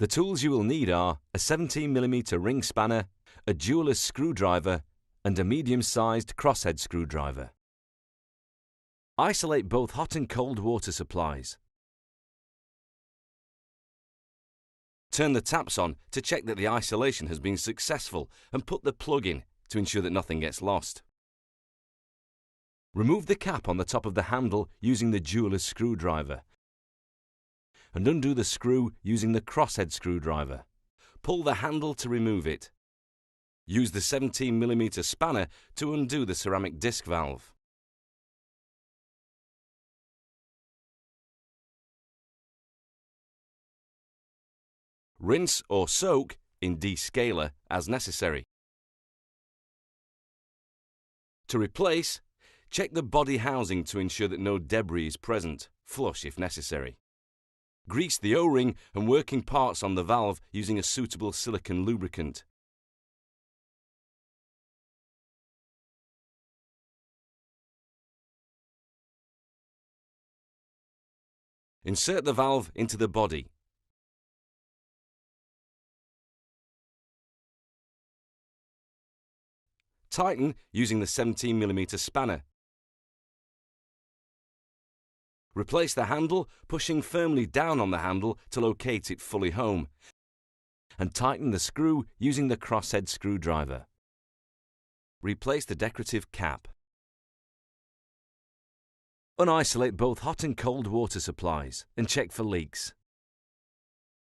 The tools you will need are a 17mm ring spanner, a jeweler's screwdriver, and a medium-sized crosshead screwdriver. Isolate both hot and cold water supplies. Turn the taps on to check that the isolation has been successful and put the plug in to ensure that nothing gets lost. Remove the cap on the top of the handle using the jeweler's screwdriver and undo the screw using the crosshead screwdriver. Pull the handle to remove it. Use the 17mm spanner to undo the ceramic disc valve. Rinse or soak in descaler as necessary. To replace, check the body housing to ensure that no debris is present, flush if necessary. Grease the O-ring and working parts on the valve using a suitable silicone lubricant. Insert the valve into the body. Tighten using the 17mm spanner. Replace the handle, pushing firmly down on the handle to locate it fully home, and tighten the screw using the crosshead screwdriver. Replace the decorative cap. Unisolate both hot and cold water supplies and check for leaks.